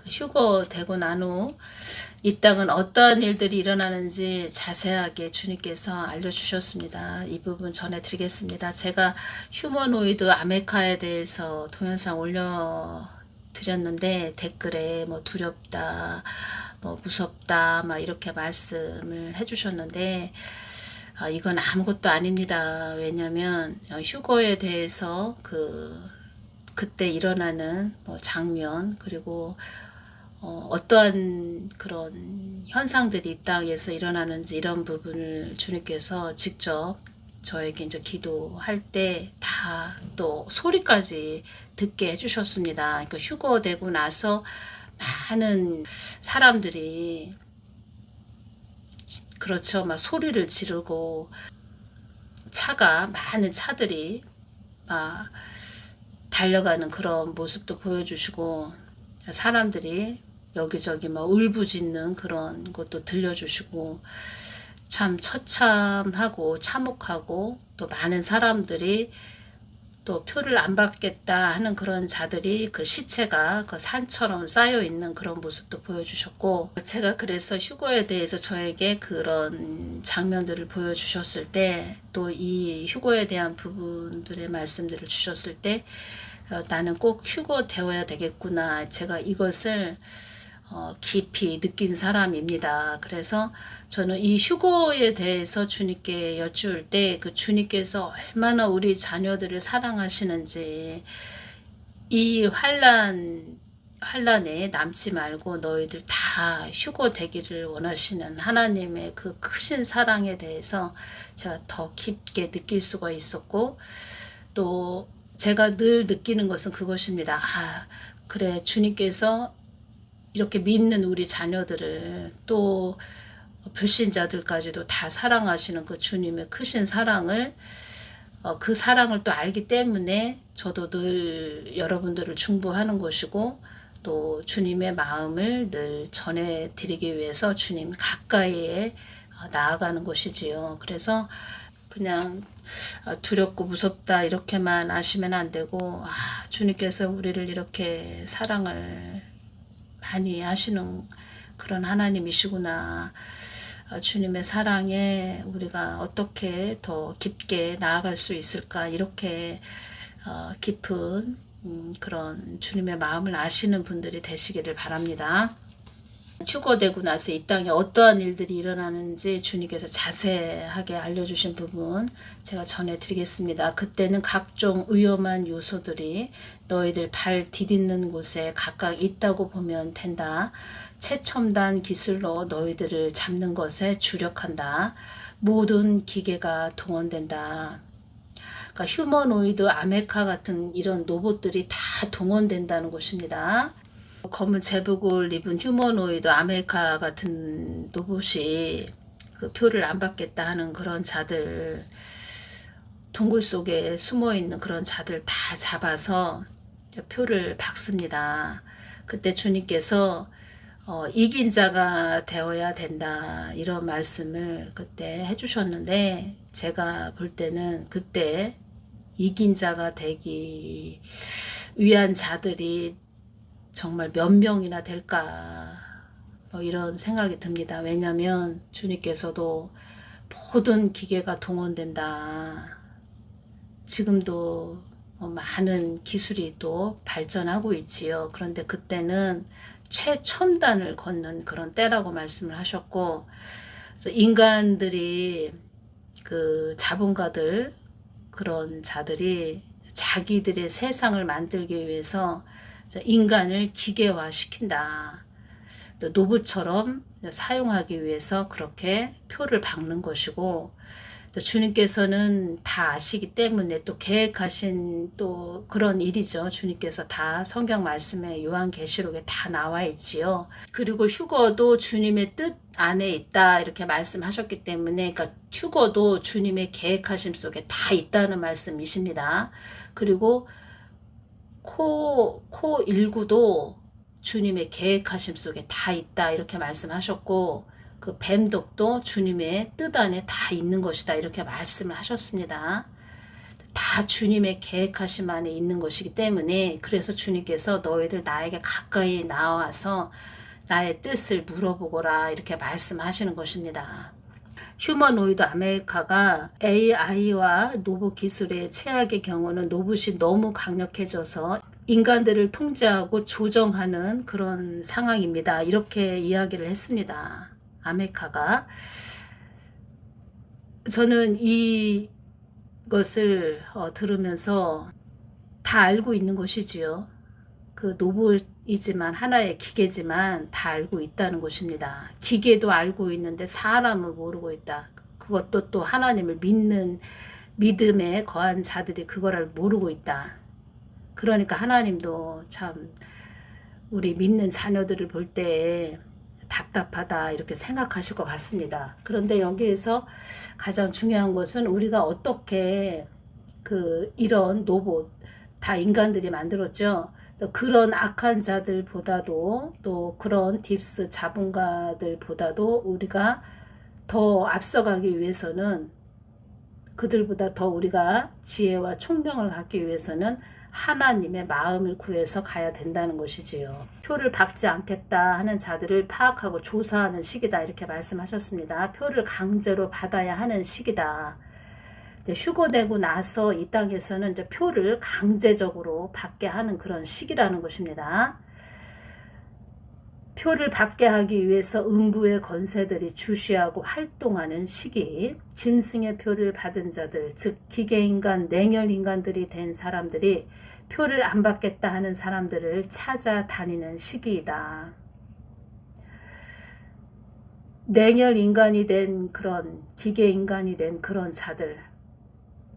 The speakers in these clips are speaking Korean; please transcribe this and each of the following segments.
휴거 되고 난 후 이 땅은 어떠한 일들이 일어나는지 자세하게 주님께서 알려주셨습니다. 이 부분 전해드리겠습니다. 제가 휴머노이드 아메카에 대해서 동영상 올려드렸는데 댓글에 뭐 두렵다, 뭐 무섭다, 막 이렇게 말씀을 해주셨는데 이건 아무것도 아닙니다. 왜냐면 휴거에 대해서 그때 일어나는 뭐 장면, 그리고 어떠한 그런 현상들이 이 땅에서 일어나는지 이런 부분을 주님께서 직접 저에게 이제 기도할 때 다 또 소리까지 듣게 해주셨습니다. 그러니까 휴거되고 나서 많은 사람들이 그렇죠, 막 소리를 지르고 많은 차들이 막 달려가는 그런 모습도 보여주시고, 사람들이 여기저기 막 울부짖는 그런 것도 들려주시고, 참 처참하고 참혹하고, 또 많은 사람들이 또 표를 안 받겠다 하는 그런 자들이 그 시체가 그 산처럼 쌓여 있는 그런 모습도 보여주셨고, 제가 그래서 휴거에 대해서 저에게 그런 장면들을 보여주셨을 때, 또 이 휴거에 대한 부분들의 말씀들을 주셨을 때 나는 꼭 휴거 되어야 되겠구나, 제가 이것을 깊이 느낀 사람입니다. 그래서 저는 이 휴거에 대해서 주님께 여쭈을 때 그 주님께서 얼마나 우리 자녀들을 사랑하시는지, 이 환란에 남지 말고 너희들 다 휴거 되기를 원하시는 하나님의 그 크신 사랑에 대해서 제가 더 깊게 느낄 수가 있었고, 또 제가 늘 느끼는 것은 그것입니다. 그래, 주님께서 이렇게 믿는 우리 자녀들을, 또 불신자들까지도 다 사랑하시는 그 주님의 크신 사랑을, 그 사랑을 또 알기 때문에 저도 늘 여러분들을 중보하는 것이고, 또 주님의 마음을 늘 전해드리기 위해서 주님 가까이에 나아가는 것이지요. 그래서 그냥 두렵고 무섭다 이렇게만 아시면 안 되고, 주님께서 우리를 이렇게 사랑을 많이 하시는 그런 하나님이시구나, 주님의 사랑에 우리가 어떻게 더 깊게 나아갈 수 있을까, 이렇게 깊은 그런 주님의 마음을 아시는 분들이 되시기를 바랍니다. 휴거되고 나서 이 땅에 어떠한 일들이 일어나는지 주님께서 자세하게 알려주신 부분 제가 전해드리겠습니다. 그때는 각종 위험한 요소들이 너희들 발 디딛는 곳에 각각 있다고 보면 된다. 최첨단 기술로 너희들을 잡는 것에 주력한다. 모든 기계가 동원된다. 그러니까 휴머노이드 아메카 같은 이런 로봇들이 다 동원된다는 것입니다. 검은 제복을 입은 휴머노이드 아메리카 같은 로봇이 그 표를 안 받겠다 하는 그런 자들, 동굴 속에 숨어 있는 그런 자들 다 잡아서 표를 박습니다. 그때 주님께서 이긴 자가 되어야 된다, 이런 말씀을 그때 해주셨는데, 제가 볼 때는 그때 이긴 자가 되기 위한 자들이 정말 몇 명이나 될까, 뭐 이런 생각이 듭니다. 왜냐하면 주님께서도 모든 기계가 동원된다, 지금도 많은 기술이 또 발전하고 있지요. 그런데 그때는 최첨단을 걷는 그런 때라고 말씀을 하셨고, 그래서 인간들이, 그 자본가들, 그런 자들이 자기들의 세상을 만들기 위해서 인간을 기계화시킨다, 또 노브처럼 사용하기 위해서 그렇게 표를 박는 것이고, 또 주님께서는 다 아시기 때문에 또 계획하신 또 그런 일이죠. 주님께서 다 성경 말씀에 요한계시록에 다 나와 있지요. 그리고 휴거도 주님의 뜻 안에 있다, 이렇게 말씀하셨기 때문에, 그러니까 휴거도 주님의 계획하심 속에 다 있다는 말씀이십니다. 그리고 코일구도 주님의 계획하심 속에 다 있다, 이렇게 말씀하셨고, 그 뱀독도 주님의 뜻 안에 다 있는 것이다, 이렇게 말씀을 하셨습니다. 다 주님의 계획하심 안에 있는 것이기 때문에, 그래서 주님께서 너희들 나에게 가까이 나와서 나의 뜻을 물어보거라 이렇게 말씀하시는 것입니다. 휴머노이드 아메리카가 AI와 로봇 기술의 최악의 경우는 로봇이 너무 강력해져서 인간들을 통제하고 조정하는 그런 상황입니다. 이렇게 이야기를 했습니다. 아메리카가. 저는 이것을 들으면서 다 알고 있는 것이지요. 그 로봇이지만 하나의 기계지만 다 알고 있다는 것입니다. 기계도 알고 있는데 사람을 모르고 있다. 그것도 또 하나님을 믿는 믿음에 거한 자들이 그거를 모르고 있다. 그러니까 하나님도 참 우리 믿는 자녀들을 볼 때 답답하다 이렇게 생각하실 것 같습니다. 그런데 여기에서 가장 중요한 것은 우리가 어떻게 이런 로봇 다 인간들이 만들었죠. 그런 악한 자들보다도 또 그런 딥스 자본가들보다도 우리가 더 앞서가기 위해서는, 그들보다 더 우리가 지혜와 총명을 갖기 위해서는 하나님의 마음을 구해서 가야 된다는 것이지요. 표를 받지 않겠다 하는 자들을 파악하고 조사하는 시기다 이렇게 말씀하셨습니다. 표를 강제로 받아야 하는 시기다. 휴거되고 나서 이 땅에서는 이제 표를 강제적으로 받게 하는 그런 시기라는 것입니다. 표를 받게 하기 위해서 음부의 권세들이 주시하고 활동하는 시기, 짐승의 표를 받은 자들, 즉 기계인간, 냉혈인간들이 된 사람들이 표를 안 받겠다 하는 사람들을 찾아다니는 시기이다. 냉혈인간이 된 그런 기계인간이 된 그런 자들,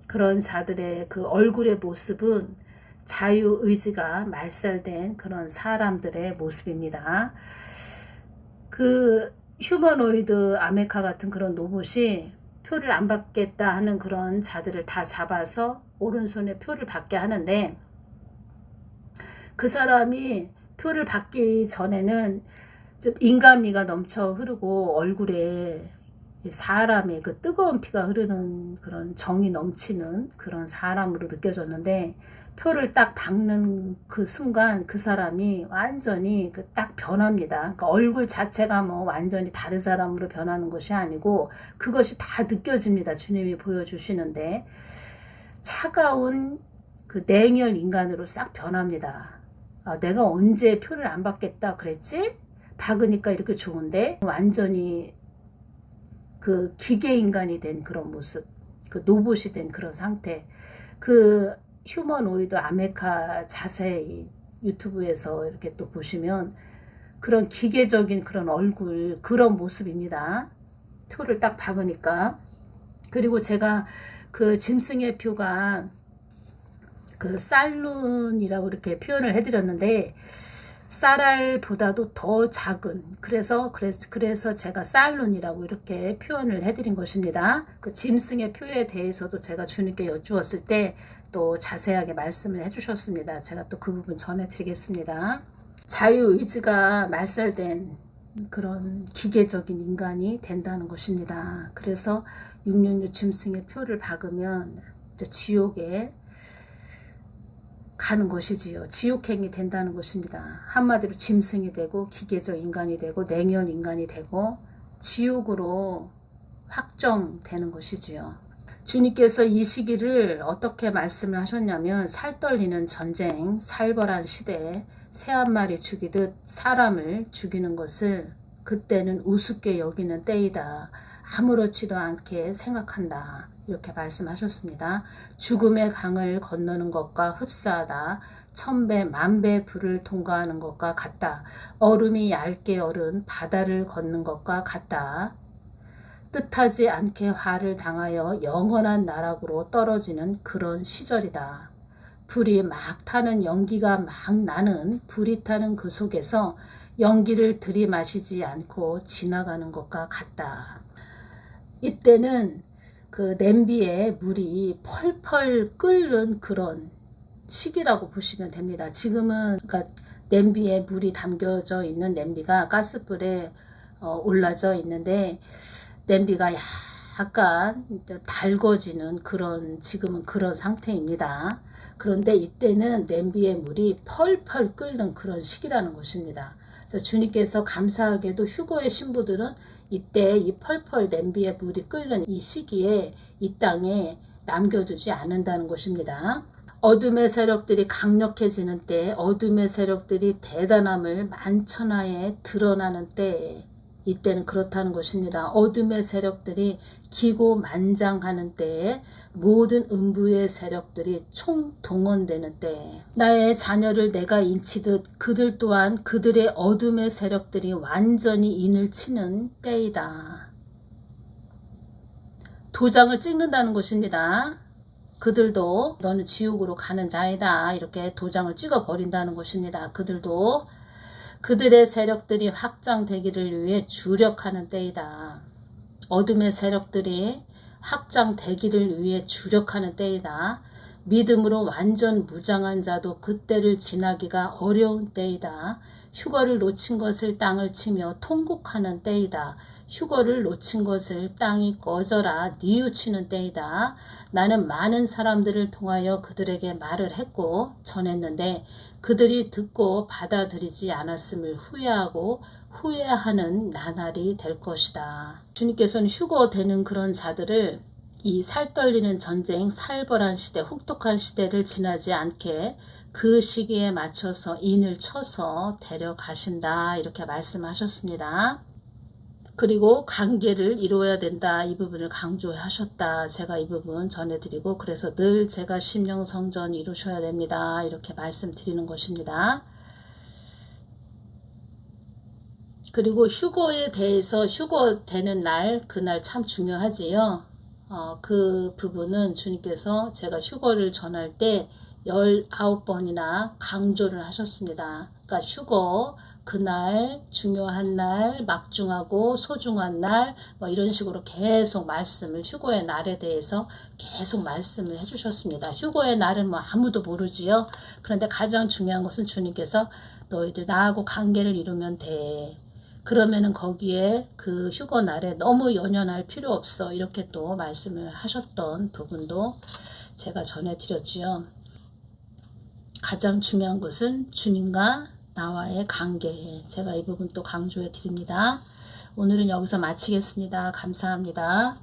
그런 자들의 그 얼굴의 모습은 자유의지가 말살된 그런 사람들의 모습입니다. 그 휴머노이드 아메카 같은 그런 로봇이 표를 안 받겠다 하는 그런 자들을 다 잡아서 오른손에 표를 받게 하는데, 그 사람이 표를 받기 전에는 좀 인간미가 넘쳐 흐르고 얼굴에 사람의 그 뜨거운 피가 흐르는 그런 정이 넘치는 그런 사람으로 느껴졌는데, 표를 딱 박는 그 순간 그 사람이 완전히 딱 변합니다. 그러니까 얼굴 자체가 뭐 완전히 다른 사람으로 변하는 것이 아니고 그것이 다 느껴집니다. 주님이 보여주시는데 차가운 그 냉혈 인간으로 싹 변합니다. 내가 언제 표를 안 받겠다 그랬지? 박으니까 이렇게 좋은데, 완전히 그 기계 인간이 된 그런 모습, 그 로봇이 된 그런 상태. 그 휴머노이드 아메카 자세히 유튜브에서 이렇게 또 보시면 그런 기계적인 그런 얼굴, 그런 모습입니다. 표를 딱 박으니까. 그리고 제가 그 짐승의 표가 그 쌀룬이라고 이렇게 표현을 해드렸는데, 쌀알보다도 더 작은, 그래서 제가 쌀룬이라고 이렇게 표현을 해드린 것입니다. 그 짐승의 표에 대해서도 제가 주님께 여쭈었을 때 또 자세하게 말씀을 해주셨습니다. 제가 또 그 부분 전해드리겠습니다. 자유의지가 말살된 그런 기계적인 인간이 된다는 것입니다. 그래서 666 짐승의 표를 박으면 이제 지옥에 가는 것이지요. 지옥행이 된다는 것입니다. 한마디로 짐승이 되고 기계적 인간이 되고 냉혈 인간이 되고 지옥으로 확정되는 것이지요. 주님께서 이 시기를 어떻게 말씀을 하셨냐면, 살떨리는 전쟁, 살벌한 시대에 새 한 마리 죽이듯 사람을 죽이는 것을 그때는 우습게 여기는 때이다. 아무렇지도 않게 생각한다. 이렇게 말씀하셨습니다. 죽음의 강을 건너는 것과 흡사하다. 1000배, 10,000배 불을 통과하는 것과 같다. 얼음이 얇게 얼은 바다를 걷는 것과 같다. 뜻하지 않게 화를 당하여 영원한 나락으로 떨어지는 그런 시절이다. 불이 막 타는, 연기가 막 나는 불이 타는 그 속에서 연기를 들이마시지 않고 지나가는 것과 같다. 이때는 그 냄비에 물이 펄펄 끓는 그런 시기라고 보시면 됩니다. 지금은 그러니까 냄비에 물이 담겨져 있는 냄비가 가스불에 올라져 있는데, 냄비가 약간 이제 달궈지는 그런 지금은 그런 상태입니다. 그런데 이때는 냄비의 물이 펄펄 끓는 그런 시기라는 것입니다. 그래서 주님께서 감사하게도 휴거의 신부들은 이때 이 펄펄 냄비의 물이 끓는 이 시기에 이 땅에 남겨두지 않는다는 것입니다. 어둠의 세력들이 강력해지는 때, 어둠의 세력들이 대단함을 만천하에 드러나는 때, 이때는 그렇다는 것입니다. 어둠의 세력들이 기고만장하는 때에 모든 음부의 세력들이 총동원되는 때에 나의 자녀를 내가 인치듯 그들 또한 그들의 어둠의 세력들이 완전히 인을 치는 때이다. 도장을 찍는다는 것입니다. 그들도 너는 지옥으로 가는 자이다. 이렇게 도장을 찍어 버린다는 것입니다. 그들도 그들의 세력들이 확장되기를 위해 주력하는 때이다. 어둠의 세력들이 확장되기를 위해 주력하는 때이다. 믿음으로 완전 무장한 자도 그때를 지나기가 어려운 때이다. 휴거를 놓친 것을 땅을 치며 통곡하는 때이다. 휴거를 놓친 것을 땅이 꺼져라 뉘우치는 때이다. 나는 많은 사람들을 통하여 그들에게 말을 했고 전했는데 그들이 듣고 받아들이지 않았음을 후회하고 후회하는 나날이 될 것이다. 주님께서는 휴거되는 그런 자들을 이 살떨리는 전쟁, 살벌한 시대, 혹독한 시대를 지나지 않게 그 시기에 맞춰서 인을 쳐서 데려가신다. 이렇게 말씀하셨습니다. 그리고 관계를 이루어야 된다. 이 부분을 강조하셨다. 제가 이 부분 전해드리고 그래서 늘 제가 심령성전 이루셔야 됩니다. 이렇게 말씀드리는 것입니다. 그리고 휴거에 대해서 휴거되는 날, 그날 참 중요하지요. 그 부분은 주님께서 제가 휴거를 전할 때 19번이나 강조를 하셨습니다. 그러니까 휴거, 그날, 중요한 날, 막중하고 소중한 날, 뭐 이런 식으로 계속 말씀을 휴거의 날에 대해서 계속 말씀을 해주셨습니다. 휴거의 날은 뭐 아무도 모르지요. 그런데 가장 중요한 것은 주님께서 너희들 나하고 관계를 이루면 돼. 그러면은 거기에 그 휴거 날에 너무 연연할 필요 없어. 이렇게 또 말씀을 하셨던 부분도 제가 전해드렸지요. 가장 중요한 것은 주님과 나와의 관계. 제가 이 부분 또 강조해 드립니다. 오늘은 여기서 마치겠습니다. 감사합니다.